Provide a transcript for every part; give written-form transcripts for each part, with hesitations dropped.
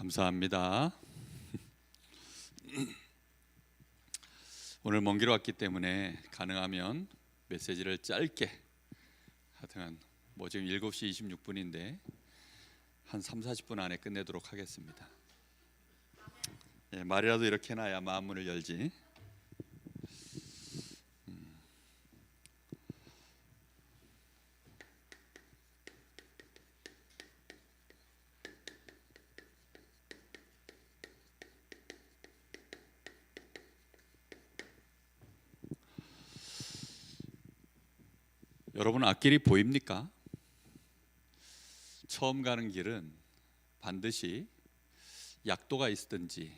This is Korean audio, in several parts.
감사합니다. 오늘 먼 길 왔기 때문에 가능하면 메시지를 짧게, 하여튼 지금 7시 26분인데 한 30-40분 안에 끝내도록 하겠습니다. 말이라도 이렇게 해놔야 마음문을 열지. 여러분, 앞길이 보입니까? 처음 가는 길은 반드시 약도가 있든지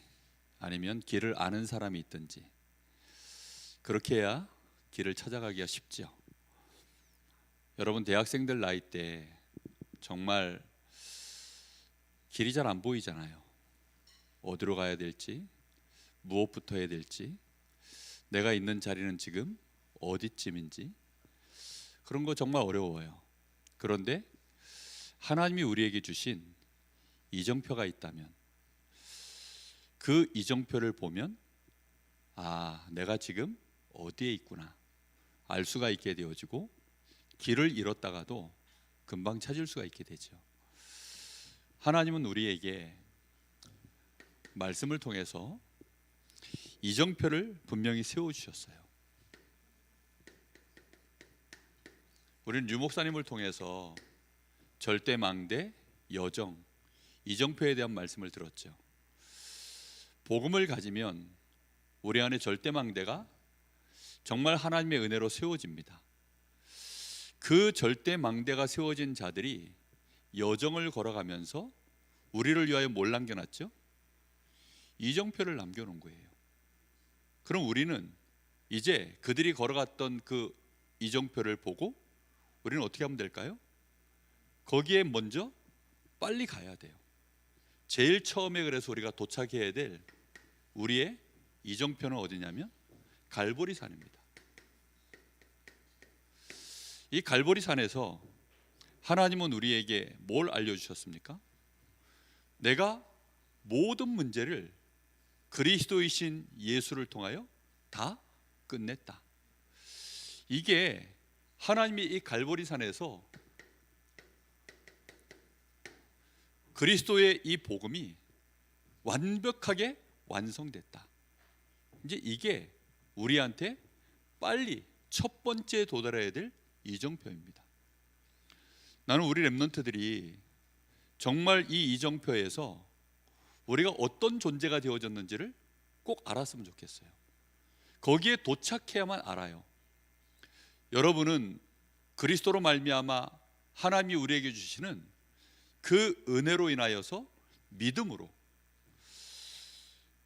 아니면 길을 아는 사람이 있든지 그렇게 해야 길을 찾아가기가 쉽죠. 여러분, 대학생들 나이 때 정말 길이 잘 안 보이잖아요. 어디로 가야 될지, 무엇부터 해야 될지, 내가 있는 자리는 지금 어디쯤인지, 그런 거 정말 어려워요. 그런데 하나님이 우리에게 주신 이정표가 있다면 그 이정표를 보면 내가 지금 어디에 있구나 알 수가 있게 되어지고, 길을 잃었다가도 금방 찾을 수가 있게 되죠. 하나님은 우리에게 말씀을 통해서 이정표를 분명히 세워주셨어요. 우리는 유 목사님을 통해서 절대망대, 여정, 이정표에 대한 말씀을 들었죠. 복음을 가지면 우리 안에 절대망대가 정말 하나님의 은혜로 세워집니다. 그 절대망대가 세워진 자들이 여정을 걸어가면서 우리를 위하여 뭘 남겨놨죠? 이정표를 남겨놓은 거예요. 그럼 우리는 이제 그들이 걸어갔던 그 이정표를 보고 우리는 어떻게 하면 될까요? 거기에 먼저 빨리 가야 돼요. 제일 처음에 그래서 우리가 도착해야 될 우리의 이정표는 어디냐면 갈보리산입니다. 이 갈보리산에서 하나님은 우리에게 뭘 알려주셨습니까? 내가 모든 문제를 그리스도이신 예수를 통하여 다 끝냈다. 이게 하나님이 이 갈보리산에서 그리스도의 이 복음이 완벽하게 완성됐다. 이제 이게 우리한테 빨리 첫 번째 도달해야 될 이정표입니다. 나는 우리 렘넌트들이 정말 이 이정표에서 우리가 어떤 존재가 되어졌는지를 꼭 알았으면 좋겠어요. 거기에 도착해야만 알아요. 여러분은 그리스도로 말미암아 하나님이 우리에게 주시는 그 은혜로 인하여서 믿음으로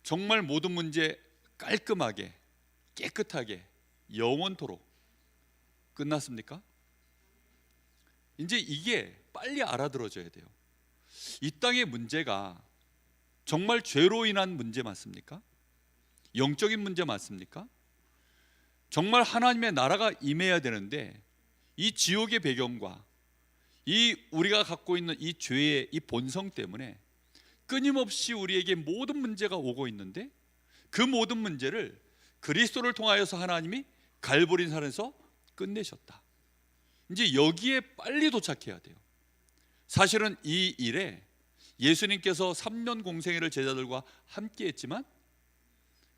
정말 모든 문제 깔끔하게 깨끗하게 영원토록 끝났습니까? 이제 이게 빨리 알아들어져야 돼요. 이 땅의 문제가 정말 죄로 인한 문제 맞습니까? 영적인 문제 맞습니까? 정말 하나님의 나라가 임해야 되는데 이 지옥의 배경과 이 우리가 갖고 있는 이 죄의 이 본성 때문에 끊임없이 우리에게 모든 문제가 오고 있는데, 그 모든 문제를 그리스도를 통하여서 하나님이 갈보리산에서 끝내셨다. 이제 여기에 빨리 도착해야 돼요. 사실은 이 일에 예수님께서 3년 공생애를 제자들과 함께 했지만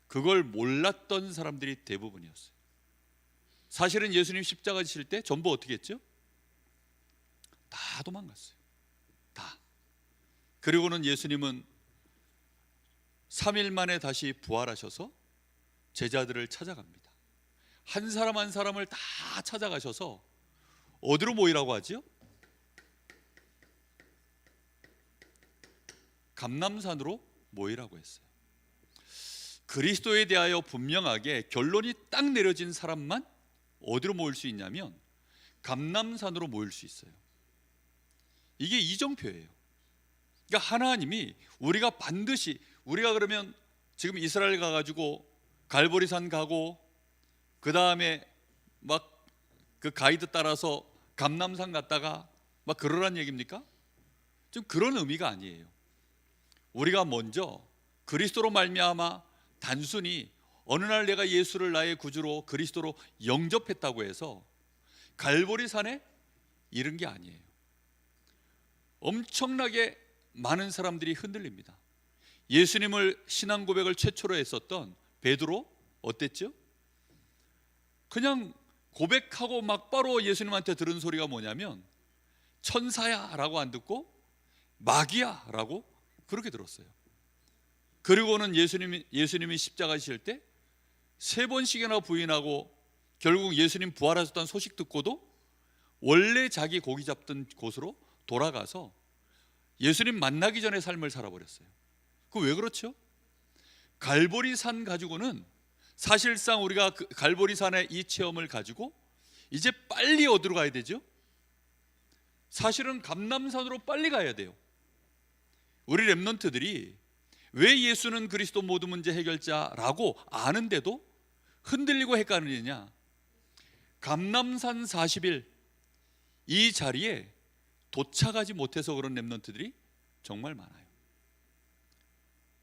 그걸 몰랐던 사람들이 대부분이었어요. 사실은 예수님 십자가 지실 때 전부 어떻게 했죠? 다 도망갔어요. 다. 그리고는 예수님은 3일 만에 다시 부활하셔서 제자들을 찾아갑니다. 한 사람 한 사람을 다 찾아가셔서 어디로 모이라고 하죠? 감람산으로 모이라고 했어요. 그리스도에 대하여 분명하게 결론이 딱 내려진 사람만 어디로 모일 수 있냐면 감람산으로 모일 수 있어요. 이게 이정표예요. 그러니까 하나님이 우리가 반드시, 우리가 그러면 지금 이스라엘 가가지고 갈보리산 가고 그 다음에 막 그 가이드 따라서 감람산 갔다가 막 그러란 얘기입니까? 좀 그런 의미가 아니에요. 우리가 먼저 그리스도로 말미암아 단순히 어느 날 내가 예수를 나의 구주로 그리스도로 영접했다고 해서 갈보리 산에 이른 게 아니에요. 엄청나게 많은 사람들이 흔들립니다. 예수님을 신앙 고백을 최초로 했었던 베드로 어땠죠? 그냥 고백하고 막바로 예수님한테 들은 소리가 뭐냐면 천사야 라고 안 듣고 마귀야 라고 그렇게 들었어요. 그리고는 예수님이 십자가 지실 때 3번씩이나 부인하고 결국 예수님 부활하셨다는 소식 듣고도 원래 자기 고기 잡던 곳으로 돌아가서 예수님 만나기 전에 삶을 살아버렸어요. 그 왜 그렇죠? 갈보리 산 가지고는 사실상 우리가 그 갈보리 산의 이 체험을 가지고 이제 빨리 어디로 가야 되죠? 사실은 감람산으로 빨리 가야 돼요. 우리 렘넌트들이 왜 예수는 그리스도 모든 문제 해결자라고 아는데도 흔들리고 헷갈리느냐? 감람산 40일 이 자리에 도착하지 못해서 그런 렘넌트들이 정말 많아요.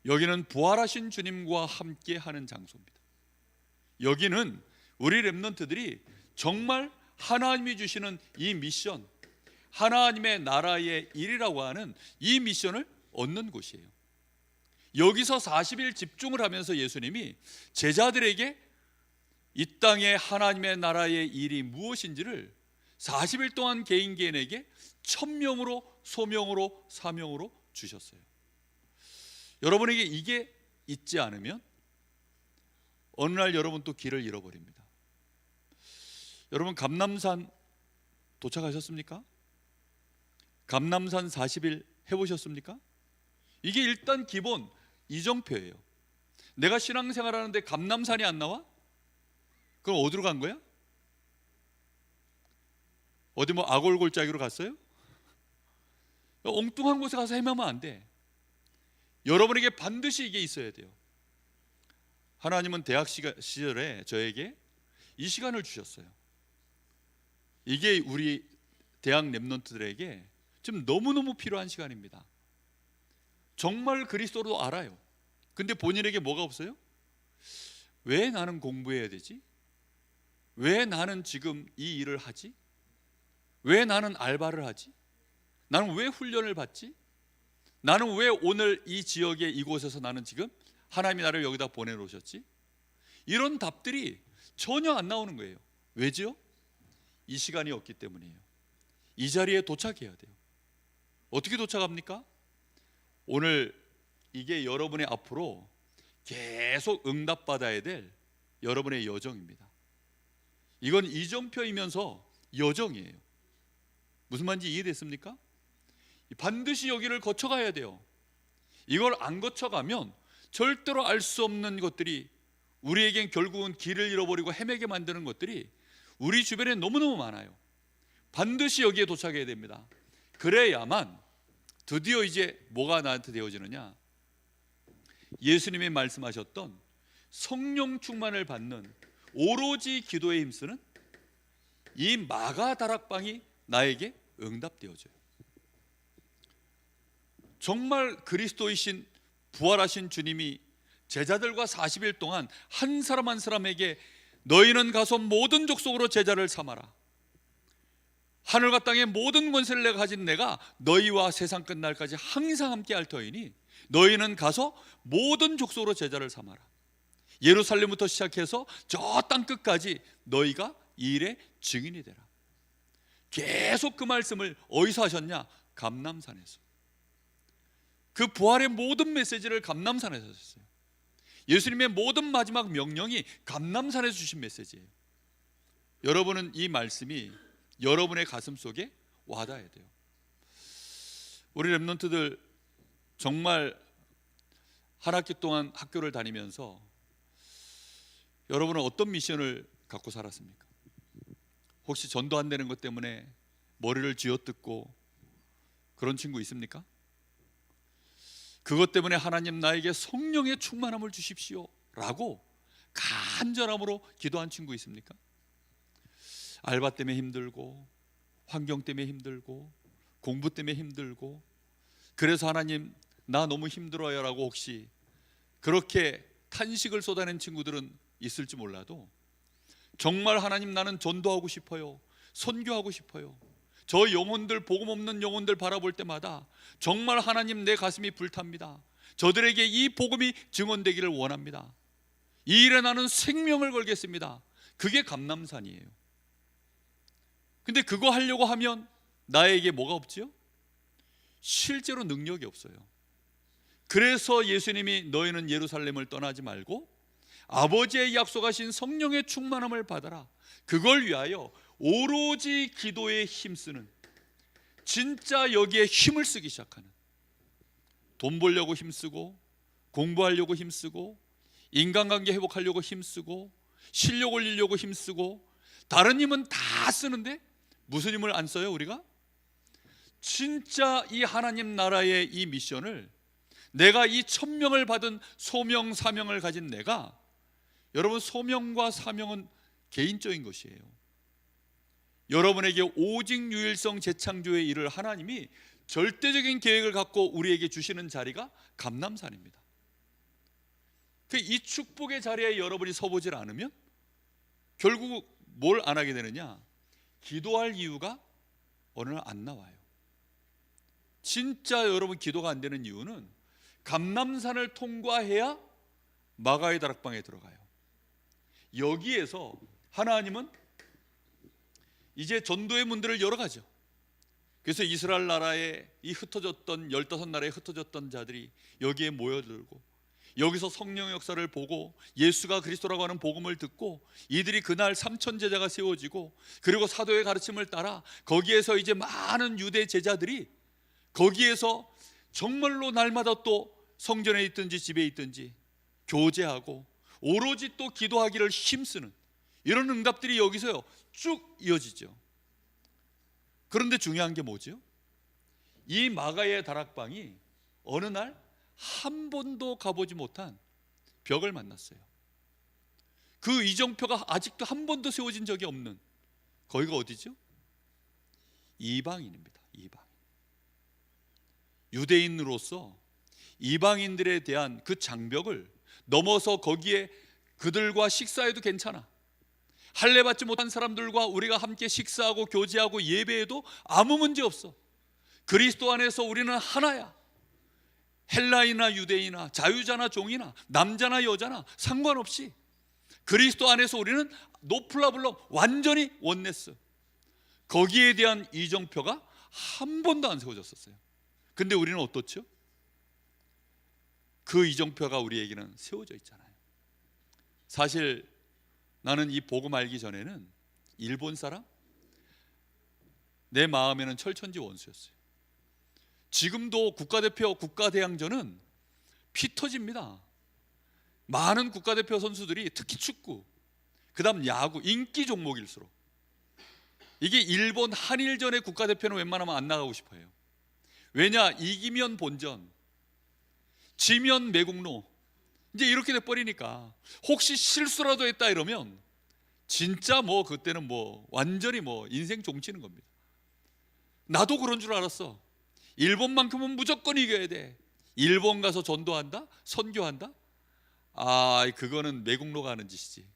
여기는 부활하신 주님과 함께 하는 장소입니다. 여기는 우리 렘넌트들이 정말 하나님이 주시는 이 미션, 하나님의 나라의 일이라고 하는 이 미션을 얻는 곳이에요. 여기서 40일 집중을 하면서 예수님이 제자들에게 이 땅에 하나님의 나라의 일이 무엇인지를 40일 동안 개인에게 천명으로, 소명으로, 사명으로 주셨어요. 여러분에게 이게 있지 않으면 어느 날 여러분 또 길을 잃어버립니다. 여러분 감람산 도착하셨습니까? 감람산 40일 해보셨습니까? 이게 일단 기본 이정표예요. 내가 신앙생활 하는데 감람산이 안 나와? 그럼 어디로 간 거야? 어디 뭐 아골골짜기로 갔어요? 엉뚱한 곳에 가서 헤매면 안 돼. 여러분에게 반드시 이게 있어야 돼요. 하나님은 대학 시절에 저에게 이 시간을 주셨어요. 이게 우리 대학 렘넌트들에게 지금 너무너무 필요한 시간입니다. 정말 그리스도로 알아요. 근데 본인에게 뭐가 없어요? 왜 나는 공부해야 되지? 왜 나는 지금 이 일을 하지? 왜 나는 알바를 하지? 나는 왜 훈련을 받지? 나는 왜 오늘 이 지역에 이곳에서 나는 지금 하나님이 나를 여기다 보내놓으셨지? 이런 답들이 전혀 안 나오는 거예요. 왜죠? 이 시간이 없기 때문이에요. 이 자리에 도착해야 돼요. 어떻게 도착합니까? 오늘 이게 여러분의 앞으로 계속 응답받아야 될 여러분의 여정입니다. 이건 이정표이면서 여정이에요. 무슨 말인지 이해됐습니까? 반드시 여기를 거쳐가야 돼요. 이걸 안 거쳐가면 절대로 알 수 없는 것들이, 우리에겐 결국은 길을 잃어버리고 헤매게 만드는 것들이 우리 주변에 너무너무 많아요. 반드시 여기에 도착해야 됩니다. 그래야만 드디어 이제 뭐가 나한테 되어지느냐? 예수님이 말씀하셨던 성령 충만을 받는, 오로지 기도에 힘쓰는 이 마가 다락방이 나에게 응답되어져요. 정말 그리스도이신 부활하신 주님이 제자들과 40일 동안 한 사람 한 사람에게 너희는 가서 모든 족속으로 제자를 삼아라. 하늘과 땅의 모든 권세를 내가 가진 내가 너희와 세상 끝날까지 항상 함께 할 터이니 너희는 가서 모든 족속으로 제자를 삼아라. 예루살렘부터 시작해서 저 땅 끝까지 너희가 이 일의 증인이 되라. 계속 그 말씀을 어디서 하셨냐? 감람산에서. 그 부활의 모든 메시지를 감람산에서 하셨어요. 예수님의 모든 마지막 명령이 감람산에서 주신 메시지예요. 여러분은 이 말씀이 여러분의 가슴 속에 와닿아야 돼요. 우리 렘넌트들 정말 한 학기 동안 학교를 다니면서 여러분은 어떤 미션을 갖고 살았습니까? 혹시 전도 안 되는 것 때문에 머리를 쥐어뜯고 그런 친구 있습니까? 그것 때문에 하나님 나에게 성령의 충만함을 주십시오 라고 간절함으로 기도한 친구 있습니까? 알바 때문에 힘들고, 환경 때문에 힘들고, 공부 때문에 힘들고, 그래서 하나님 나 너무 힘들어요 라고 혹시 그렇게 탄식을 쏟아낸 친구들은 있을지 몰라도, 정말 하나님 나는 전도하고 싶어요, 선교하고 싶어요, 저 영혼들, 복음 없는 영혼들 바라볼 때마다 정말 하나님 내 가슴이 불탑니다, 저들에게 이 복음이 증언되기를 원합니다, 이 일에 나는 생명을 걸겠습니다. 그게 감람산이에요. 근데 그거 하려고 하면 나에게 뭐가 없지요? 실제로 능력이 없어요. 그래서 예수님이 너희는 예루살렘을 떠나지 말고 아버지의 약속하신 성령의 충만함을 받아라, 그걸 위하여 오로지 기도에 힘쓰는, 진짜 여기에 힘을 쓰기 시작하는, 돈 벌려고 힘쓰고, 공부하려고 힘쓰고, 인간관계 회복하려고 힘쓰고, 실력 올리려고 힘쓰고, 다른 힘은 다 쓰는데 무슨 힘을 안 써요 우리가? 진짜 이 하나님 나라의 이 미션을, 내가 이 천명을 받은 소명 사명을 가진 내가, 여러분 소명과 사명은 개인적인 것이에요. 여러분에게 오직 유일성 재창조의 일을 하나님이 절대적인 계획을 갖고 우리에게 주시는 자리가 감람산입니다. 이 축복의 자리에 여러분이 서보질 않으면 결국 뭘 안 하게 되느냐? 기도할 이유가 어느 날 안 나와요. 진짜 여러분 기도가 안 되는 이유는 감람산을 통과해야 마가의 다락방에 들어가요. 여기에서 하나님은 이제 전도의 문들을 열어가죠. 그래서 이스라엘 나라에 이 흩어졌던 15나라에 흩어졌던 자들이 여기에 모여들고, 여기서 성령의 역사를 보고 예수가 그리스도라고 하는 복음을 듣고, 이들이 그날 3천 제자가 세워지고, 그리고 사도의 가르침을 따라 거기에서 이제 많은 유대 제자들이 거기에서 정말로 날마다 또 성전에 있든지 집에 있든지 교제하고 오로지 또 기도하기를 힘쓰는 이런 응답들이 여기서요 쭉 이어지죠. 그런데 중요한 게 뭐죠? 이 마가의 다락방이 어느 날 한 번도 가보지 못한 벽을 만났어요. 그 이정표가 아직도 한 번도 세워진 적이 없는, 거기가 어디죠? 이방인입니다. 이방인. 유대인으로서 이방인들에 대한 그 장벽을 넘어서 거기에 그들과 식사해도 괜찮아, 할례 받지 못한 사람들과 우리가 함께 식사하고 교제하고 예배해도 아무 문제 없어, 그리스도 안에서 우리는 하나야, 헬라이나 유대이나 자유자나 종이나 남자나 여자나 상관없이 그리스도 안에서 우리는 노플라블럼 완전히 원네스, 거기에 대한 이정표가 한 번도 안 세워졌었어요. 근데 우리는 어떻죠? 그 이정표가 우리에게는 세워져 있잖아요. 사실 나는 이 복음 알기 전에는 일본 사람, 내 마음에는 철천지 원수였어요. 지금도 국가대표 국가대항전은 피 터집니다. 많은 국가대표 선수들이 특히 축구, 그 다음 야구, 인기 종목일수록, 이게 일본 한일전의 국가대표는 웬만하면 안 나가고 싶어요. 왜냐? 이기면 본전, 지면 매국노, 이제 이렇게 돼버리니까 혹시 실수라도 했다 이러면 진짜 뭐 그때는 뭐 완전히 뭐 인생 종치는 겁니다. 나도 그런 줄 알았어. 일본만큼은 무조건 이겨야 돼. 일본 가서 전도한다? 선교한다? 아, 그거는 매국노가 하는 짓이지.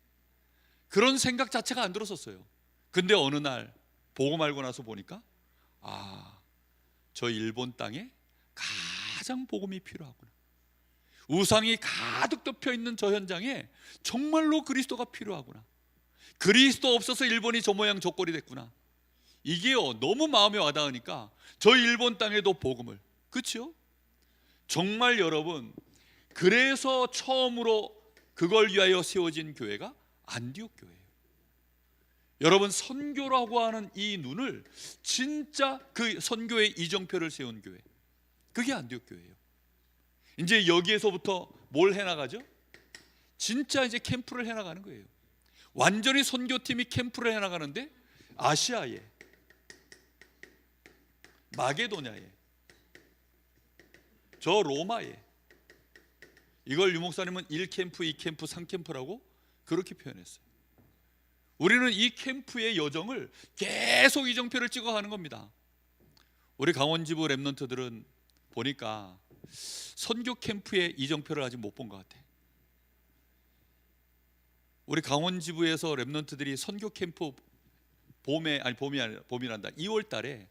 그런 생각 자체가 안 들었었어요. 근데 어느 날 복음 알고 나서 보니까 저 일본 땅에 가장 복음이 필요하구나, 우상이 가득 덮여 있는 저 현장에 정말로 그리스도가 필요하구나, 그리스도 없어서 일본이 저 모양 저 꼴이 됐구나, 이게요 너무 마음에 와닿으니까 저 일본 땅에도 복음을, 그렇죠? 정말 여러분, 그래서 처음으로 그걸 위하여 세워진 교회가 안디옥 교회예요. 여러분, 선교라고 하는 이 눈을, 진짜 그 선교의 이정표를 세운 교회, 그게 안디옥 교회예요. 이제 여기에서부터 뭘 해나가죠? 진짜 이제 캠프를 해나가는 거예요. 완전히 선교팀이 캠프를 해나가는데, 아시아에, 마게도냐에, 저 로마에, 이걸 유 목사님은 1캠프, 2캠프, 3캠프라고 그렇게 표현했어요. 우리는 이 캠프의 여정을 계속 이정표를 찍어가는 겁니다. 우리 강원지부 랩런트들은 보니까 선교 캠프에 이정표를 아직 못 본 것 같아. 우리 강원 지부에서 렘넌트들이 선교 캠프 봄이란다. 2월 달에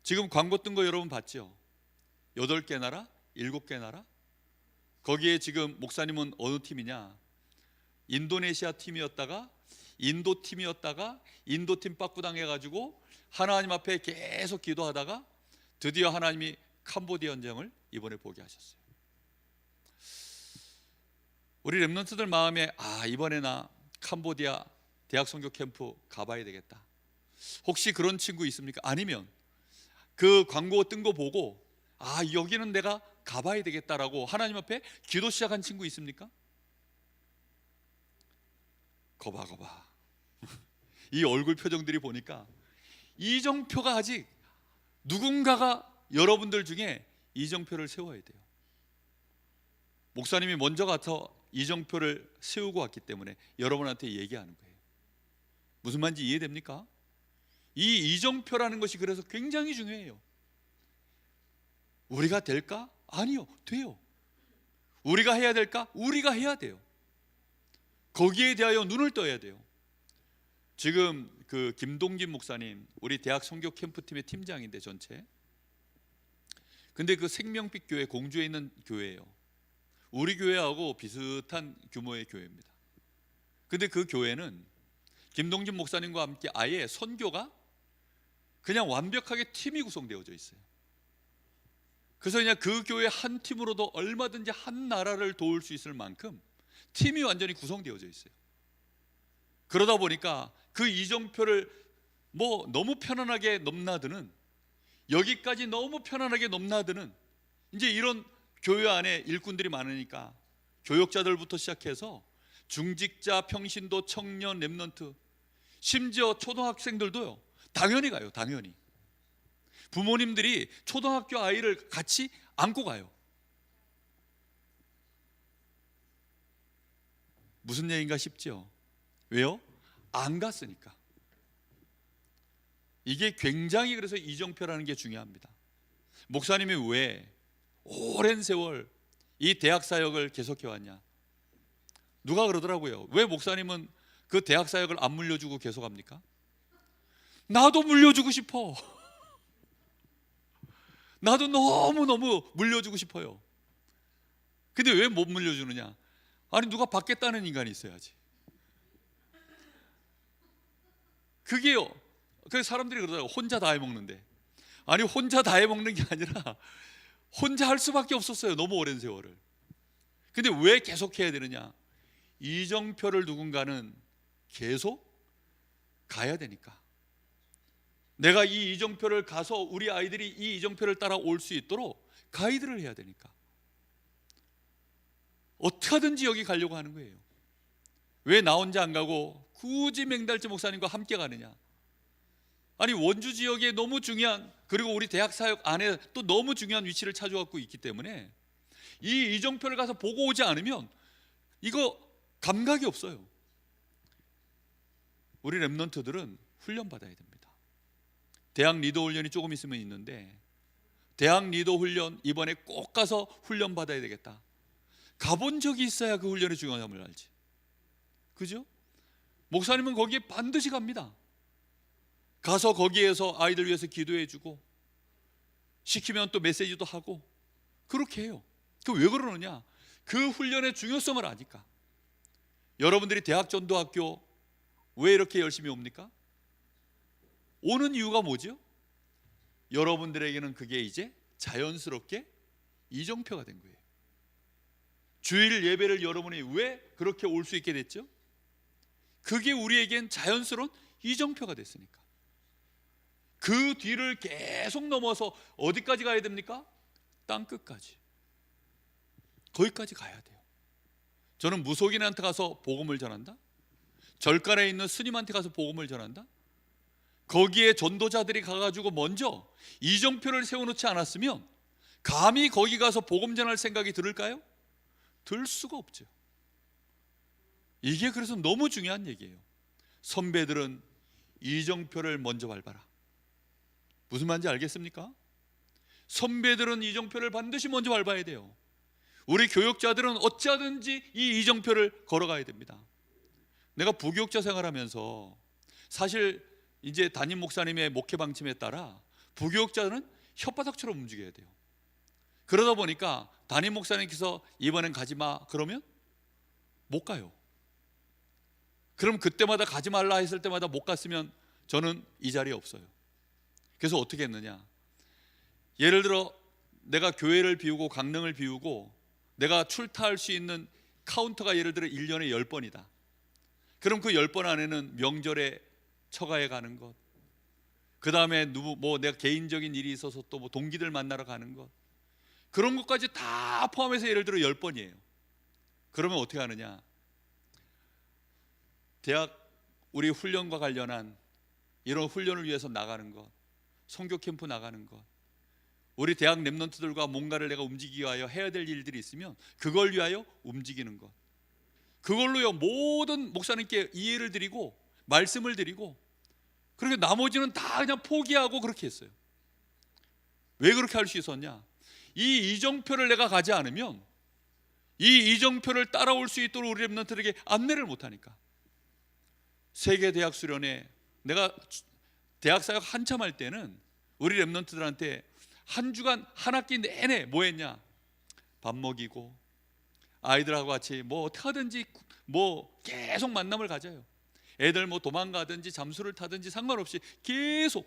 지금 광고 뜬 거 여러분 봤죠? 8개 나라, 7개 나라. 거기에 지금 목사님은 어느 팀이냐? 인도네시아 팀이었다가 인도 팀이었다가 인도 팀 빠꾸당해가지고 하나님 앞에 계속 기도하다가 드디어 하나님이 캄보디아 전쟁을 이번에 보게 하셨어요. 우리 렘넌트들 마음에 이번에 나 캄보디아 대학 선교 캠프 가봐야 되겠다. 혹시 그런 친구 있습니까? 아니면 그 광고 뜬 거 보고 여기는 내가 가봐야 되겠다라고 하나님 앞에 기도 시작한 친구 있습니까? 거봐 이 얼굴 표정들이 보니까 이정표가 아직 누군가가 여러분들 중에 이정표를 세워야 돼요. 목사님이 먼저 가서 이정표를 세우고 왔기 때문에 여러분한테 얘기하는 거예요. 무슨 말인지 이해됩니까? 이 이정표라는 것이 그래서 굉장히 중요해요. 우리가 될까? 아니요, 돼요. 우리가 해야 될까? 우리가 해야 돼요. 거기에 대하여 눈을 떠야 돼요. 지금 그 김동진 목사님, 우리 대학 선교 캠프팀의 팀장인데 전체. 근데 그 생명빛 교회 공주에 있는 교회예요. 우리 교회하고 비슷한 규모의 교회입니다. 근데 그 교회는 김동진 목사님과 함께 아예 선교가 그냥 완벽하게 팀이 구성되어져 있어요. 그래서 그냥 그 교회 한 팀으로도 얼마든지 한 나라를 도울 수 있을 만큼 팀이 완전히 구성되어져 있어요. 그러다 보니까 그 이정표를 너무 편안하게 넘나드는, 여기까지 너무 편안하게 넘나드는 이제 이런 교회 안에 일꾼들이 많으니까 교역자들부터 시작해서 중직자, 평신도, 청년, 렘넌트, 심지어 초등학생들도요. 당연히 가요. 당연히. 부모님들이 초등학교 아이를 같이 안고 가요. 무슨 얘기인가 싶죠? 왜요? 안 갔으니까. 이게 굉장히 그래서 이정표라는 게 중요합니다. 목사님이 왜 오랜 세월 이 대학 사역을 계속해 왔냐? 누가 그러더라고요. 왜 목사님은 그 대학 사역을 안 물려주고 계속합니까? 나도 물려주고 싶어. 나도 너무너무 물려주고 싶어요. 근데 왜 못 물려주느냐? 아니 누가 받겠다는 인간이 있어야지. 그게요. 그래서 사람들이 그러더라고요. 혼자 다 해먹는데. 아니 혼자 다 해먹는 게 아니라 혼자 할 수밖에 없었어요. 너무 오랜 세월을. 근데 왜 계속 해야 되느냐? 이정표를 누군가는 계속 가야 되니까. 내가 이 이정표를 가서 우리 아이들이 이 이정표를 따라 올 수 있도록 가이드를 해야 되니까. 어떻게 하든지 여기 가려고 하는 거예요. 왜 나 혼자 안 가고 굳이 맹달지 목사님과 함께 가느냐? 아니 원주 지역에 너무 중요한, 그리고 우리 대학 사역 안에 또 너무 중요한 위치를 차지하고 있기 때문에 이 이정표를 가서 보고 오지 않으면 이거 감각이 없어요. 우리 렘넌트들은 훈련 받아야 됩니다. 대학 리더 훈련이 조금 있으면 있는데, 대학 리더 훈련 이번에 꼭 가서 훈련 받아야 되겠다. 가본 적이 있어야 그 훈련의 중요함을 알지. 그죠? 목사님은 거기에 반드시 갑니다. 가서 거기에서 아이들 위해서 기도해주고 시키면 또 메시지도 하고 그렇게 해요. 그 왜 그러느냐? 그 훈련의 중요성을 아니까. 여러분들이 대학 전도학교 왜 이렇게 열심히 옵니까? 오는 이유가 뭐죠? 여러분들에게는 그게 이제 자연스럽게 이정표가 된 거예요. 주일 예배를 여러분이 왜 그렇게 올 수 있게 됐죠? 그게 우리에겐 자연스러운 이정표가 됐으니까. 그 뒤를 계속 넘어서 어디까지 가야 됩니까? 땅끝까지. 거기까지 가야 돼요. 저는 무속인한테 가서 복음을 전한다? 절간에 있는 스님한테 가서 복음을 전한다? 거기에 전도자들이 가가지고 먼저 이정표를 세워놓지 않았으면 감히 거기 가서 복음 전할 생각이 들을까요? 들 수가 없죠. 이게 그래서 너무 중요한 얘기예요. 선배들은 이정표를 먼저 밟아라. 무슨 말인지 알겠습니까? 선배들은 이정표를 반드시 먼저 밟아야 돼요. 우리 교역자들은 어찌하든지 이 이정표를 걸어가야 됩니다. 내가 부교육자 생활하면서 사실 이제 담임 목사님의 목회 방침에 따라 부교육자는 혓바닥처럼 움직여야 돼요. 그러다 보니까 담임 목사님께서 이번엔 가지 마 그러면 못 가요. 그럼 그때마다 가지 말라 했을 때마다 못 갔으면 저는 이 자리에 없어요. 그래서 어떻게 했느냐, 예를 들어 내가 교회를 비우고 강릉을 비우고 내가 출타할 수 있는 카운터가 예를 들어 1년에 10번이다. 그럼 그 10번 안에는 명절에 처가에 가는 것, 그 다음에 내가 개인적인 일이 있어서 또 뭐 동기들 만나러 가는 것, 그런 것까지 다 포함해서 예를 들어 10번이에요. 그러면 어떻게 하느냐, 대학 우리 훈련과 관련한 이런 훈련을 위해서 나가는 것, 선교 캠프 나가는 것, 우리 대학 랩런트들과 뭔가를 내가 움직이기 위하여 해야 될 일들이 있으면 그걸 위하여 움직이는 것, 그걸로요 모든 목사님께 이해를 드리고 말씀을 드리고, 그렇게 나머지는 다 그냥 포기하고 그렇게 했어요. 왜 그렇게 할 수 있었냐, 이 이정표를 내가 가지 않으면 이 이정표를 따라올 수 있도록 우리 랩런트들에게 안내를 못하니까. 세계대학 수련회, 내가 대학 사역 한참 할 때는 우리 랩런트들한테 한 주간 한 학기 내내 뭐 했냐, 밥 먹이고 아이들하고 같이 뭐 어떻게 하든지 뭐 계속 만남을 가져요. 애들 뭐 도망가든지 잠수를 타든지 상관없이 계속.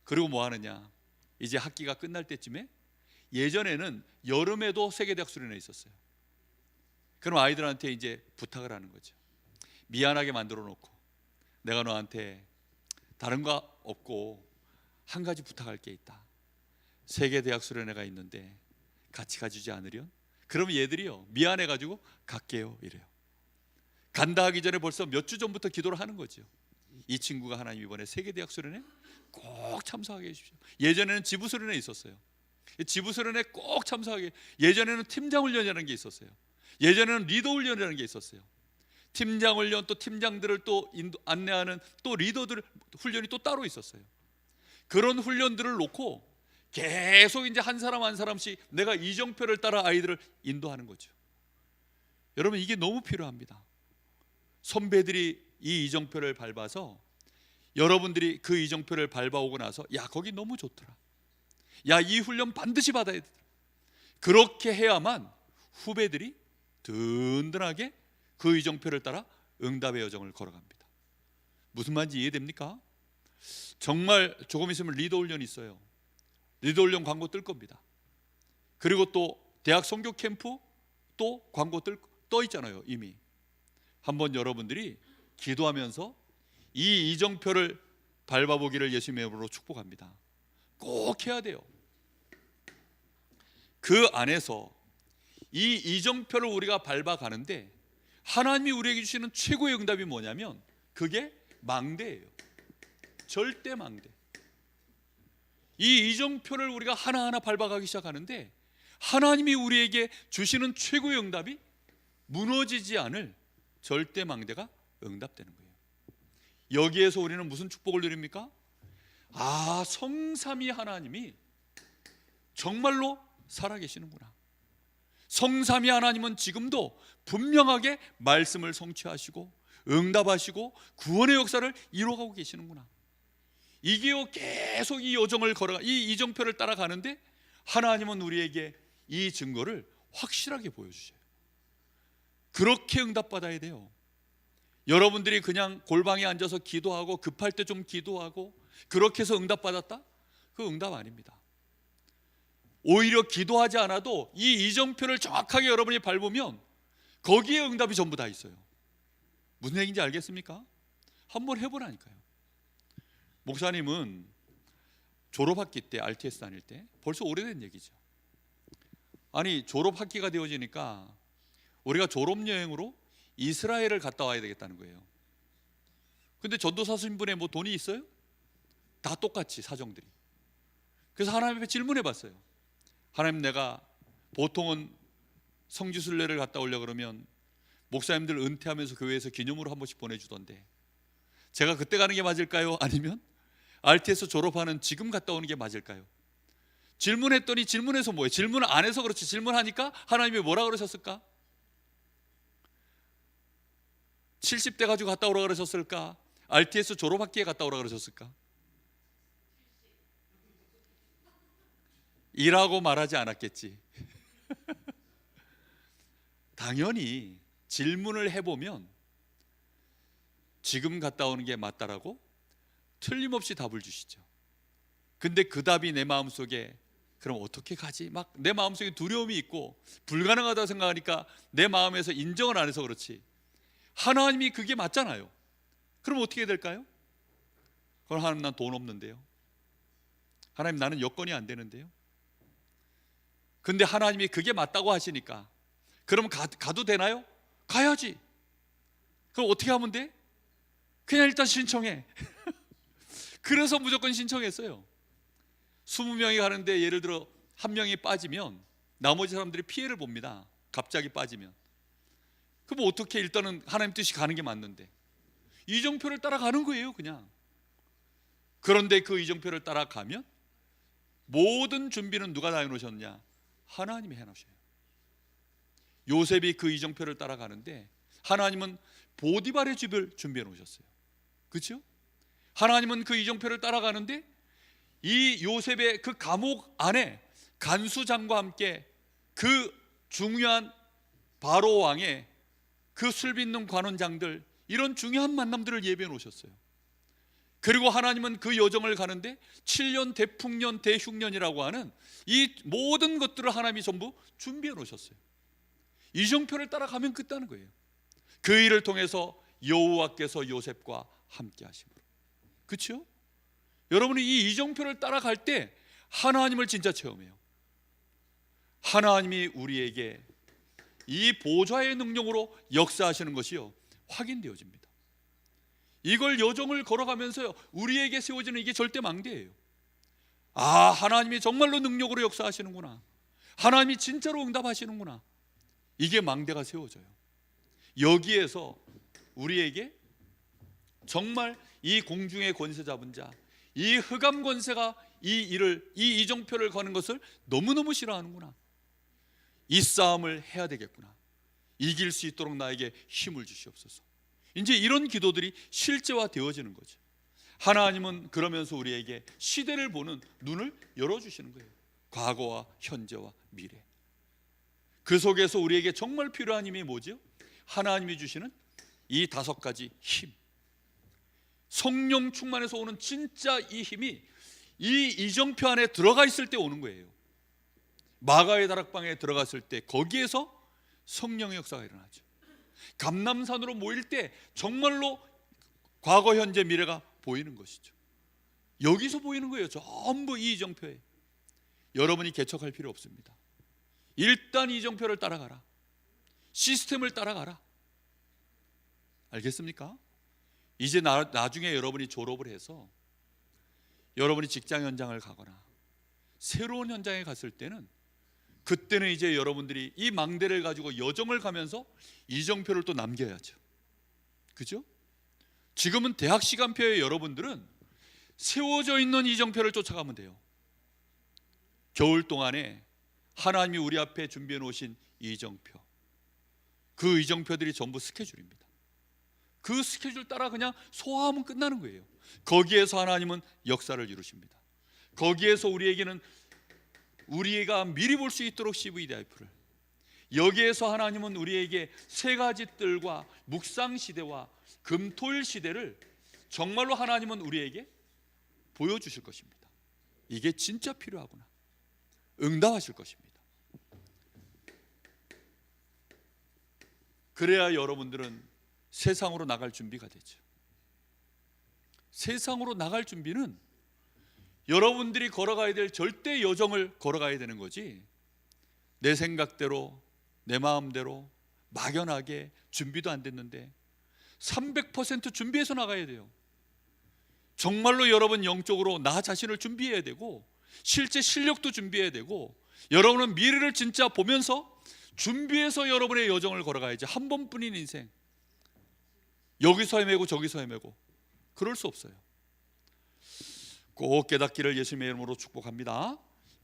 그리고 뭐 하느냐, 이제 학기가 끝날 때쯤에, 예전에는 여름에도 세계대학 수련회 있었어요. 그럼 아이들한테 이제 부탁을 하는 거죠. 미안하게 만들어 놓고 내가 너한테 다른 거 없고 한 가지 부탁할 게 있다. 세계대학 수련회가 있는데 같이 가주지 않으련? 그러면 얘들이요 미안해가지고 갈게요 이래요. 간다 하기 전에 벌써 몇 주 전부터 기도를 하는 거죠. 이 친구가 하나님 이번에 세계대학 수련회 꼭 참석하게 해주십시오. 예전에는 지부 수련회 있었어요. 지부 수련회 꼭 참석하게. 예전에는 팀장 훈련이라는 게 있었어요. 예전에는 리더 훈련이라는 게 있었어요. 팀장 훈련, 또 팀장들을 또 안내하는 또 리더들 훈련이 또 따로 있었어요. 그런 훈련들을 놓고 계속 이제 한 사람 한 사람씩 내가 이정표를 따라 아이들을 인도하는 거죠. 여러분, 이게 너무 필요합니다. 선배들이 이 이정표를 밟아서 여러분들이 그 이정표를 밟아오고 나서 야 거기 너무 좋더라, 야 이 훈련 반드시 받아야 되더라, 그렇게 해야만 후배들이 든든하게 그 이정표를 따라 응답의 여정을 걸어갑니다. 무슨 말인지 이해됩니까? 정말 조금 있으면 리더 훈련이 있어요. 리더 훈련 광고 뜰 겁니다. 그리고 또 대학 선교 캠프 또 광고 떠 있잖아요. 이미 한번 여러분들이 기도하면서 이 이정표를 밟아보기를 예수님의 이름으로 축복합니다. 꼭 해야 돼요. 그 안에서 이 이정표를 우리가 밟아가는데 하나님이 우리에게 주시는 최고의 응답이 뭐냐면 그게 망대예요. 절대 망대. 이 이정표를 우리가 하나하나 밟아가기 시작하는데 하나님이 우리에게 주시는 최고의 응답이 무너지지 않을 절대 망대가 응답되는 거예요. 여기에서 우리는 무슨 축복을 누립니까? 아, 성삼위 하나님이 정말로 살아계시는구나. 성삼위 하나님은 지금도 분명하게 말씀을 성취하시고 응답하시고 구원의 역사를 이루어가고 계시는구나. 이게요 계속 이 여정을 걸어가 이 이정표를 따라가는데 하나님은 우리에게 이 증거를 확실하게 보여주셔요. 그렇게 응답받아야 돼요. 여러분들이 그냥 골방에 앉아서 기도하고 급할 때 좀 기도하고 그렇게 해서 응답받았다? 그 응답 아닙니다. 오히려 기도하지 않아도 이 이정표를 정확하게 여러분이 밟으면 거기에 응답이 전부 다 있어요. 무슨 얘기인지 알겠습니까? 한번 해보라니까요. 목사님은 졸업학기 때 RTS 다닐 때 벌써 오래된 얘기죠. 아니 졸업학기가 되어지니까 우리가 졸업여행으로 이스라엘을 갔다 와야 되겠다는 거예요. 근데 전도사 신분에 뭐 돈이 있어요? 다 똑같이 사정들이. 그래서 하나님 앞에 질문해 봤어요. 하나님, 내가 보통은 성지순례를 갔다 오려고 그러면 목사님들 은퇴하면서 교회에서 기념으로 한 번씩 보내주던데 제가 그때 가는 게 맞을까요? 아니면 RTS 졸업하는 지금 갔다 오는 게 맞을까요? 질문했더니 질문해서 뭐예요? 질문 안 해서 그렇지, 질문하니까 하나님이 뭐라 그러셨을까? 70대 가지고 갔다 오라 그러셨을까? RTS 졸업학기에 갔다 오라 그러셨을까? 이라고 말하지 않았겠지. 당연히 질문을 해보면 지금 갔다 오는 게 맞다라고 틀림없이 답을 주시죠. 근데 그 답이 내 마음속에 그럼 어떻게 가지? 막 내 마음속에 두려움이 있고 불가능하다고 생각하니까 내 마음에서 인정을 안 해서 그렇지, 하나님이 그게 맞잖아요. 그럼 어떻게 될까요? 그럼 하나님, 난 돈 없는데요. 하나님, 나는 여건이 안 되는데요. 근데 하나님이 그게 맞다고 하시니까 그럼 가도 되나요? 가야지. 그럼 어떻게 하면 돼? 그냥 일단 신청해. 그래서 무조건 신청했어요. 20명이 가는데 예를 들어 한 명이 빠지면 나머지 사람들이 피해를 봅니다. 갑자기 빠지면. 그럼 어떻게, 일단은 하나님 뜻이 가는 게 맞는데 이정표를 따라가는 거예요, 그냥. 그런데 그 이정표를 따라가면 모든 준비는 누가 다 해놓으셨냐? 하나님이 해놓으셔요. 요셉이 그 이정표를 따라가는데 하나님은 보디발의 집을 준비해 놓으셨어요. 그렇죠? 하나님은 그 이정표를 따라가는데 이 요셉의 그 감옥 안에 간수장과 함께 그 중요한 바로 왕의 그 술 빚는 관원장들, 이런 중요한 만남들을 예비해 놓으셨어요. 그리고 하나님은 그 여정을 가는데 7년 대풍년 대흉년이라고 하는 이 모든 것들을 하나님이 전부 준비해 놓으셨어요. 이정표를 따라가면 끝나는 거예요. 그 일을 통해서 여호와께서 요셉과 함께 하심으로. 그렇죠? 여러분이 이 이정표를 따라갈 때 하나님을 진짜 체험해요. 하나님이 우리에게 이 보좌의 능력으로 역사하시는 것이요, 확인되어집니다. 이걸 여정을 걸어가면서요, 우리에게 세워지는 이게 절대 망대예요. 아, 하나님이 정말로 능력으로 역사하시는구나, 하나님이 진짜로 응답하시는구나, 이게 망대가 세워져요. 여기에서 우리에게 정말 이 공중의 권세 잡은 자, 이 흑암 권세가 이 일을, 이 이정표를 거는 것을 너무너무 싫어하는구나, 이 싸움을 해야 되겠구나, 이길 수 있도록 나에게 힘을 주시옵소서. 이제 이런 기도들이 실제화되어지는 거죠. 하나님은 그러면서 우리에게 시대를 보는 눈을 열어주시는 거예요. 과거와 현재와 미래. 그 속에서 우리에게 정말 필요한 힘이 뭐죠? 하나님이 주시는 이 5가지 힘, 성령 충만해서 오는 진짜 이 힘이 이 이정표 안에 들어가 있을 때 오는 거예요. 마가의 다락방에 들어갔을 때 거기에서 성령의 역사가 일어나죠. 감람산으로 모일 때 정말로 과거 현재 미래가 보이는 것이죠. 여기서 보이는 거예요, 전부 이 이정표에. 여러분이 개척할 필요 없습니다. 일단 이정표를 따라가라, 시스템을 따라가라. 알겠습니까? 이제 나중에 여러분이 졸업을 해서 여러분이 직장 현장을 가거나 새로운 현장에 갔을 때는, 그때는 이제 여러분들이 이 망대를 가지고 여정을 가면서 이정표를 또 남겨야죠. 그죠? 지금은 대학 시간표에 여러분들은 세워져 있는 이정표를 쫓아가면 돼요. 겨울 동안에 하나님이 우리 앞에 준비해 놓으신 이정표, 그 이정표들이 전부 스케줄입니다. 그 스케줄 따라 그냥 소화하면 끝나는 거예요. 거기에서 하나님은 역사를 이루십니다. 거기에서 우리에게는 우리가 미리 볼 수 있도록 CVDIP를, 여기에서 하나님은 우리에게 3가지 뜰과 묵상 시대와 금토일 시대를 정말로 하나님은 우리에게 보여주실 것입니다. 이게 진짜 필요하구나, 응답하실 것입니다. 그래야 여러분들은 세상으로 나갈 준비가 되죠. 세상으로 나갈 준비는 여러분들이 걸어가야 될 절대 여정을 걸어가야 되는 거지, 내 생각대로 내 마음대로 막연하게 준비도 안 됐는데 300% 준비해서 나가야 돼요. 정말로 여러분 영적으로 나 자신을 준비해야 되고 실제 실력도 준비해야 되고, 여러분은 미래를 진짜 보면서 준비해서 여러분의 여정을 걸어가야지. 한 번뿐인 인생, 여기서 헤매고 저기서 헤매고 그럴 수 없어요. 꼭 깨닫기를 예수님의 이름으로 축복합니다.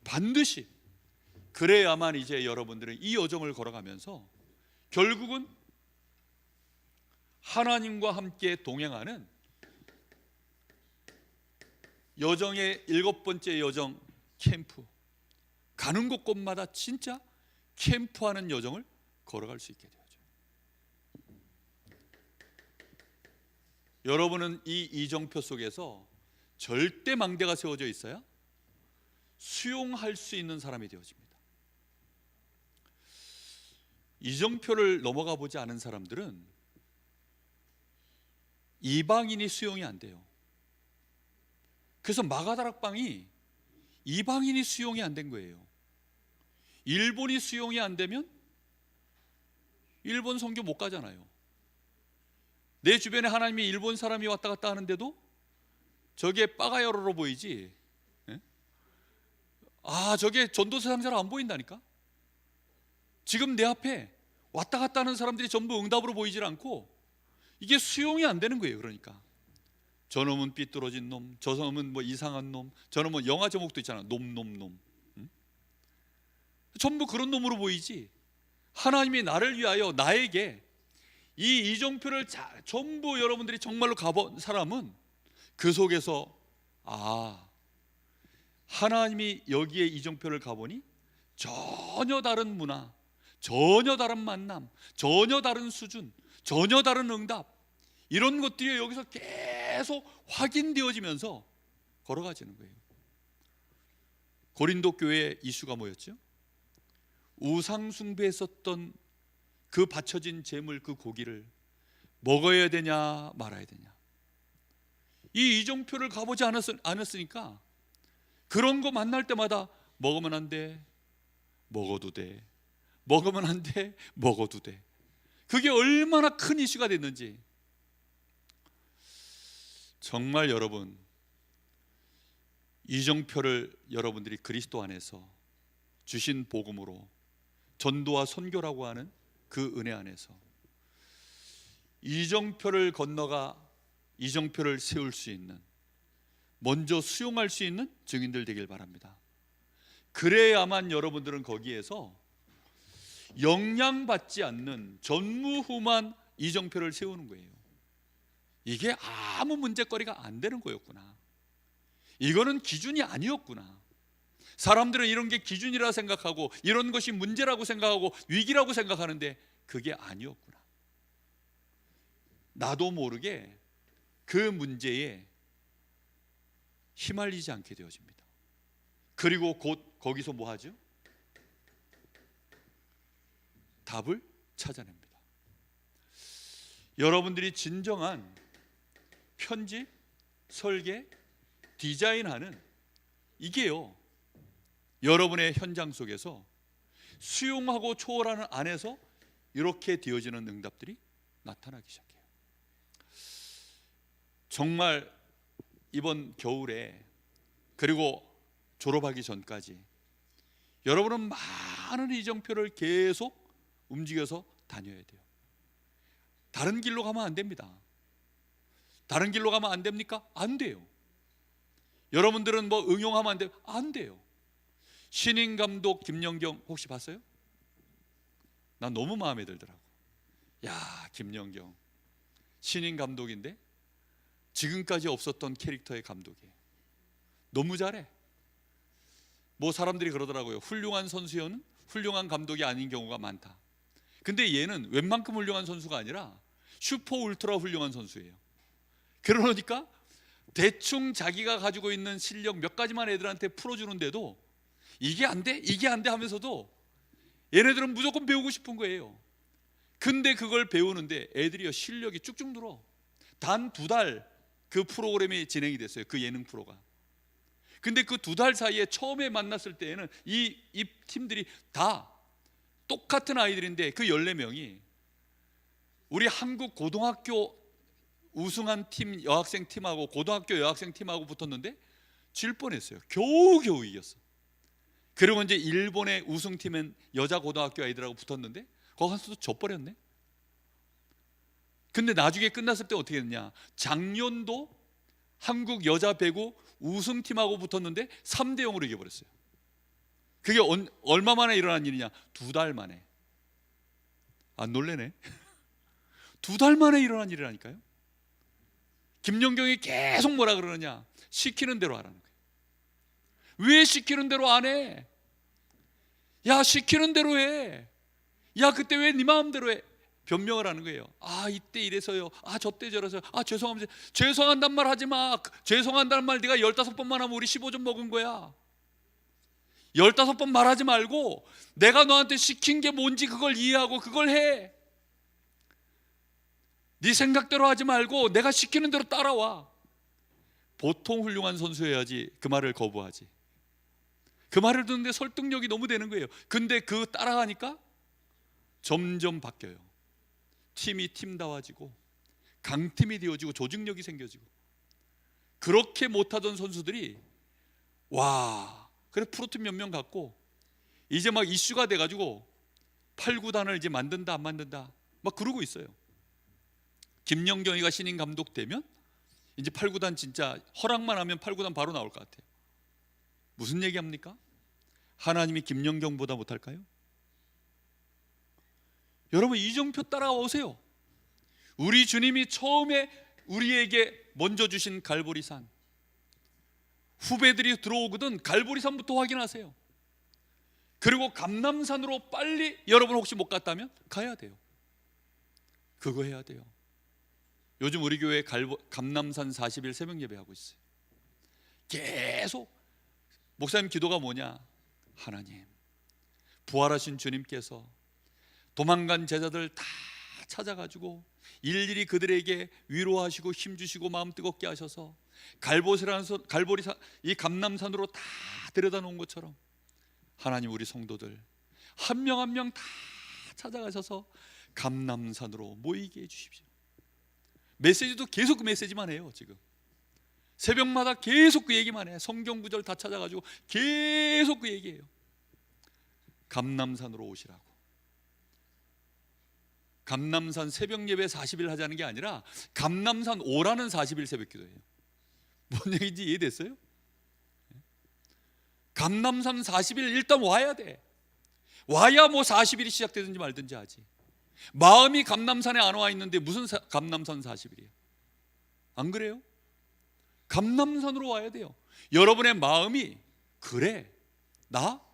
반드시 그래야만 이제 여러분들은 이 여정을 걸어가면서 결국은 하나님과 함께 동행하는 여정의 7번째 여정, 캠프. 가는 곳곳마다 진짜 캠프하는 여정을 걸어갈 수 있게 되죠. 여러분은 이 이정표 속에서 절대 망대가 세워져 있어야 수용할 수 있는 사람이 되어집니다. 이정표를 넘어가 보지 않은 사람들은 이방인이 수용이 안 돼요. 그래서 마가다락방이 이방인이 수용이 안 된 거예요. 일본이 수용이 안 되면 일본 선교 못 가잖아요. 내 주변에 하나님이 일본 사람이 왔다 갔다 하는데도 저게 빠가여로로 보이지, 저게 전도서 상자로 안 보인다니까. 지금 내 앞에 왔다 갔다 하는 사람들이 전부 응답으로 보이질 않고 이게 수용이 안 되는 거예요. 그러니까 저놈은 삐뚤어진 놈, 저놈은 뭐 이상한 놈, 저놈은 영화 제목도 있잖아, 놈. 전부 그런 놈으로 보이지. 하나님이 나를 위하여 나에게 이 이정표를 전부 여러분들이 정말로 가본 사람은 그 속에서 하나님이 여기에 이정표를 가보니 전혀 다른 문화, 전혀 다른 만남, 전혀 다른 수준, 전혀 다른 응답, 이런 것들이 여기서 계속 확인되어지면서 걸어가지는 거예요. 고린도 교회의 이슈가 뭐였죠? 우상 숭배했었던 그 바쳐진 제물, 그 고기를 먹어야 되냐 말아야 되냐. 이 이정표를 가보지 않았으니까 그런 거 만날 때마다 먹으면 안 돼, 먹어도 돼, 먹으면 안 돼, 먹어도 돼. 그게 얼마나 큰 이슈가 됐는지. 정말 여러분, 이정표를 여러분들이 그리스도 안에서 주신 복음으로 전도와 선교라고 하는 그 은혜 안에서 이정표를 건너가 이정표를 세울 수 있는, 먼저 수용할 수 있는 증인들 되길 바랍니다. 그래야만 여러분들은 거기에서 영향받지 않는 전무후무한 이정표를 세우는 거예요. 이게 아무 문제거리가 안 되는 거였구나. 이거는 기준이 아니었구나. 사람들은 이런 게 기준이라 생각하고 이런 것이 문제라고 생각하고 위기라고 생각하는데 그게 아니었구나. 나도 모르게 그 문제에 휘말리지 않게 되어집니다. 그리고 곧 거기서 뭐 하죠? 답을 찾아냅니다. 여러분들이 진정한 편집, 설계, 디자인하는 이게요, 여러분의 현장 속에서 수용하고 초월하는 안에서 이렇게 되어지는 응답들이 나타나기 시작해요. 정말 이번 겨울에 그리고 졸업하기 전까지 여러분은 많은 이정표를 계속 움직여서 다녀야 돼요. 다른 길로 가면 안 됩니다. 다른 길로 가면 안 됩니까? 안 돼요. 여러분들은 뭐 응용하면 안 돼요? 안 돼요. 신인 감독 김연경 혹시 봤어요? 난 너무 마음에 들더라고. 야, 김연경 신인 감독인데 지금까지 없었던 캐릭터의 감독이에요. 너무 잘해. 뭐 사람들이 그러더라고요. 훌륭한 선수여는 훌륭한 감독이 아닌 경우가 많다. 근데 얘는 웬만큼 훌륭한 선수가 아니라 슈퍼 울트라 훌륭한 선수예요. 그러니까 대충 자기가 가지고 있는 실력 몇 가지만 애들한테 풀어주는데도 이게 안 돼? 이게 안 돼? 하면서도 얘네들은 무조건 배우고 싶은 거예요. 근데 그걸 배우는데 애들이 실력이 쭉쭉 늘어. 단 2달 그 프로그램이 진행이 됐어요. 그 예능 프로가. 근데 그 2달 사이에 처음에 만났을 때에는 이 팀들이 다 똑같은 아이들인데 그 14명이 우리 한국 고등학교 우승한 팀 여학생 팀하고 고등학교 여학생 팀하고 붙었는데 질 뻔했어요. 겨우겨우 이겼어. 그리고 이제 일본의 우승팀은 여자 고등학교 아이들하고 붙었는데 거기 가서도 져버렸네. 근데 나중에 끝났을 때 어떻게 됐냐, 작년도 한국 여자 배구 우승팀하고 붙었는데 3대 0으로 이겨버렸어요. 그게 얼마 만에 일어난 일이냐? 2달 만에. 안 놀래네. 2달 만에 일어난 일이라니까요. 김연경이 계속 뭐라 그러느냐? 시키는 대로 하라는 거예요. 왜 시키는 대로 안 해? 야, 시키는 대로 해. 야, 그때 왜 네 마음대로 해? 변명을 하는 거예요. 아, 이때 이래서요. 아, 저때 저래서요. 아, 죄송합니다. 죄송한단 말 하지 마. 죄송한다는 말 네가 15번만 하면 우리 15점 먹은 거야. 15번 말하지 말고 내가 너한테 시킨 게 뭔지 그걸 이해하고 그걸 해. 네 생각대로 하지 말고 내가 시키는 대로 따라와. 보통 훌륭한 선수여야지 그 말을 거부하지. 그 말을 듣는데 설득력이 너무 되는 거예요. 근데 그 따라가니까 점점 바뀌어요. 팀이 팀다워지고 강팀이 되어지고 조직력이 생겨지고. 그렇게 못하던 선수들이 와, 그래 프로팀 몇 명 갖고 이제 막 이슈가 돼가지고 8구단을 이제 만든다 안 만든다 막 그러고 있어요. 김연경이가 신인 감독 되면 이제 8구단 진짜 허락만 하면 8구단 바로 나올 것 같아요. 무슨 얘기합니까? 하나님이 김연경보다 못할까요? 여러분, 이정표 따라오세요. 우리 주님이 처음에 우리에게 먼저 주신 갈보리산, 후배들이 들어오거든 갈보리산부터 확인하세요. 그리고 감람산으로 빨리, 여러분 혹시 못 갔다면 가야 돼요. 그거 해야 돼요. 요즘 우리 교회 감람산 40일 새벽 예배하고 있어요. 계속 목사님 기도가 뭐냐? 하나님, 부활하신 주님께서 도망간 제자들 다 찾아가지고 일일이 그들에게 위로하시고 힘주시고 마음 뜨겁게 하셔서 갈보리산, 이 감람산으로 다 데려다 놓은 것처럼 하나님, 우리 성도들 한 명 한 명 다 찾아가셔서 감람산으로 모이게 해주십시오. 메시지도 계속 그 메시지만 해요. 지금 새벽마다 계속 그 얘기만 해. 성경 구절 다 찾아가지고 계속 그 얘기해요. 감람산으로 오시라고. 감람산 새벽 예배 40일 하자는 게 아니라 감람산 오라는 40일 새벽 기도예요. 뭔 얘기인지 이해됐어요? 감람산 40일 일단 와야 돼. 와야 뭐 40일이 시작되든지 말든지 하지. 마음이 감람산에 안 와 있는데 무슨 감람산 40일이에요? 안 그래요? 감람산으로 와야 돼요. 여러분의 마음이 그래, 나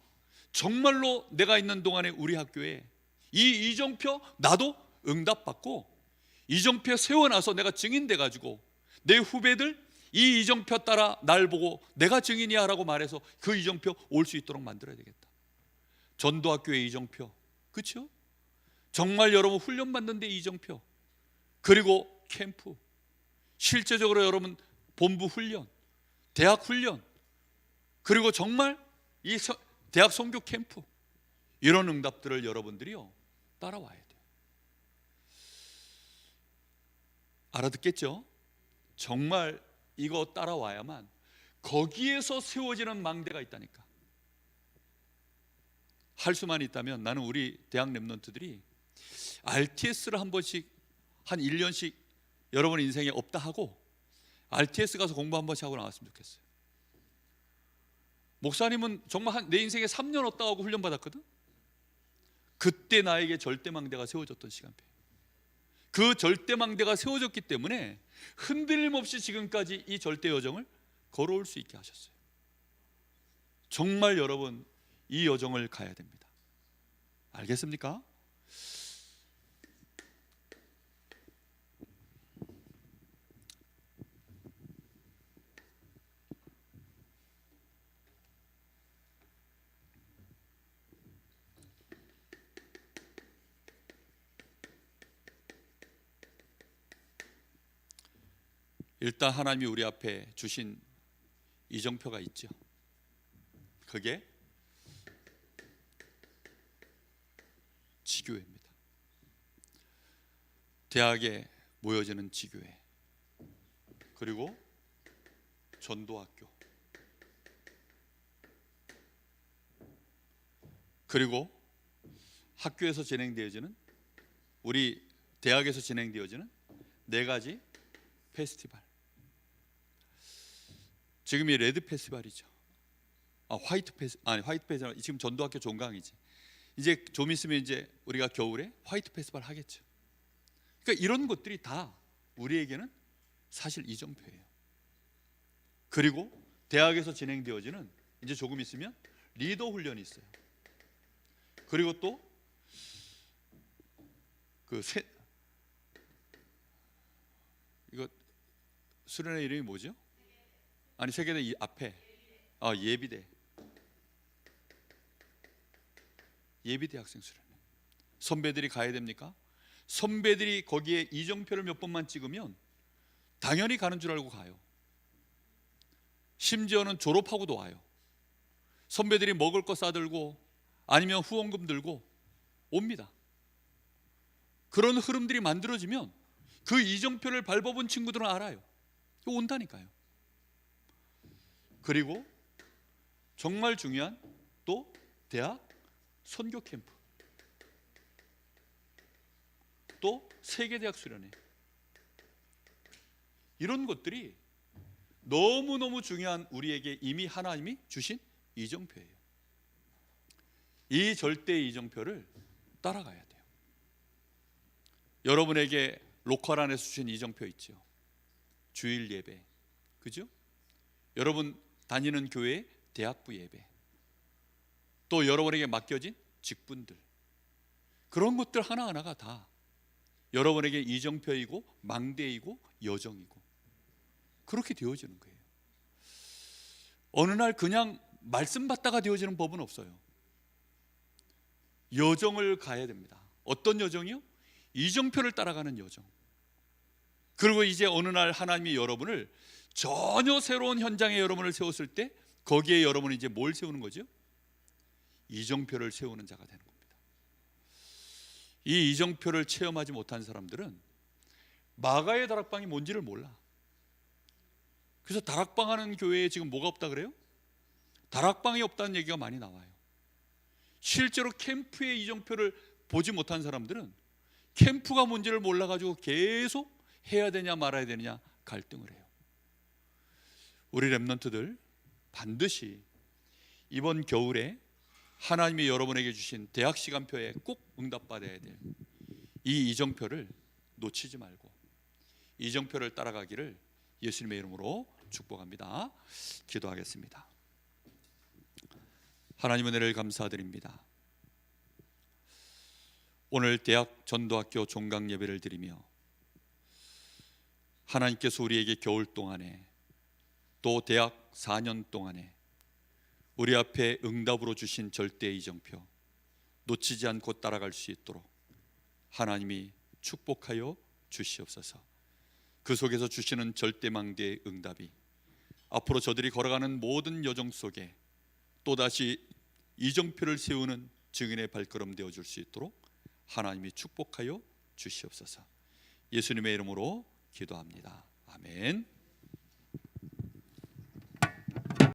정말로 내가 있는 동안에 우리 학교에 이 이정표 나도 응답받고 이정표 세워놔서 내가 증인 돼가지고 내 후배들 이 이정표 따라 날 보고 내가 증인이야 라고 말해서 그 이정표 올 수 있도록 만들어야 되겠다. 전도학교의 이정표, 그렇죠? 정말 여러분 훈련받는 데 이정표, 그리고 캠프, 실제적으로 여러분 본부 훈련, 대학 훈련, 그리고 정말 이 대학 선교 캠프, 이런 응답들을 여러분들이요 따라와야 돼요. 알아듣겠죠? 정말 이거 따라와야만 거기에서 세워지는 망대가 있다니까. 할 수만 있다면 나는 우리 대학 랩런트들이 RTS를 한 번씩, 한 1년씩 여러분 인생에 없다 하고 RTS 가서 공부 한 번씩 하고 나왔으면 좋겠어요. 목사님은 정말 내 인생에 3년 없다 하고 훈련 받았거든. 그때 나에게 절대망대가 세워졌던 시간표. 그 절대망대가 세워졌기 때문에 흔들림 없이 지금까지 이 절대 여정을 걸어올 수 있게 하셨어요. 정말 여러분 이 여정을 가야 됩니다. 알겠습니까? 일단 하나님이 우리 앞에 주신 이정표가 있죠. 그게 지교회입니다. 대학에 모여지는 지교회, 그리고 전도학교, 그리고 학교에서 진행되어지는, 우리 대학에서 진행되어지는 4가지 페스티벌. 지금이 레드 페스티벌이죠. 화이트 페스트, 아니 화이트 페스티벌 지금 전도학교 종강이지. 이제 좀 있으면 이제 우리가 겨울에 화이트 페스티벌 하겠죠. 그러니까 이런 것들이 다 우리에게는 사실 이정표예요. 그리고 대학에서 진행되어지는 이제 조금 있으면 리더 훈련이 있어요. 그리고 또 이거 수련회 이름이 뭐죠? 아니 세계대 이 앞에 예비대 학생 수련회. 선배들이 가야 됩니까? 선배들이 거기에 이정표를 몇 번만 찍으면 당연히 가는 줄 알고 가요. 심지어는 졸업하고도 와요. 선배들이 먹을 거 싸들고 아니면 후원금 들고 옵니다. 그런 흐름들이 만들어지면 그 이정표를 밟아본 친구들은 알아요. 온다니까요. 그리고 정말 중요한 또 대학 선교 캠프, 또 세계대학 수련회, 이런 것들이 너무너무 중요한 우리에게 이미 하나님이 주신 이정표예요. 이 절대 이정표를 따라가야 돼요. 여러분에게 로컬 안에서 주신 이정표 있죠. 주일 예배, 그죠? 여러분 다니는 교회 대학부 예배, 또 여러분에게 맡겨진 직분들, 그런 것들 하나하나가 다 여러분에게 이정표이고 망대이고 여정이고 그렇게 되어지는 거예요. 어느 날 그냥 말씀 받다가 되어지는 법은 없어요. 여정을 가야 됩니다. 어떤 여정이요? 이정표를 따라가는 여정. 그리고 이제 어느 날 하나님이 여러분을 전혀 새로운 현장에 여러분을 세웠을 때 거기에 여러분이 이제 뭘 세우는 거죠? 이정표를 세우는 자가 되는 겁니다. 이 이정표를 체험하지 못한 사람들은 마가의 다락방이 뭔지를 몰라. 그래서 다락방 하는 교회에 지금 뭐가 없다 그래요? 다락방이 없다는 얘기가 많이 나와요. 실제로 캠프의 이정표를 보지 못한 사람들은 캠프가 뭔지를 몰라가지고 계속 해야 되냐 말아야 되느냐 갈등을 해요. 우리 렘넌트들 반드시 이번 겨울에 하나님이 여러분에게 주신 대학 시간표에 꼭 응답받아야 될 이 이정표를 놓치지 말고 이정표를 따라가기를 예수님의 이름으로 축복합니다. 기도하겠습니다. 하나님의 은혜를 감사드립니다. 오늘 대학 전도학교 종강 예배를 드리며 하나님께서 우리에게 겨울 동안에 또 대학 4년 동안에 우리 앞에 응답으로 주신 절대 이정표 놓치지 않고 따라갈 수 있도록 하나님이 축복하여 주시옵소서. 그 속에서 주시는 절대망대의 응답이 앞으로 저들이 걸어가는 모든 여정 속에 또다시 이정표를 세우는 증인의 발걸음 되어줄 수 있도록 하나님이 축복하여 주시옵소서. 예수님의 이름으로 기도합니다. 아멘.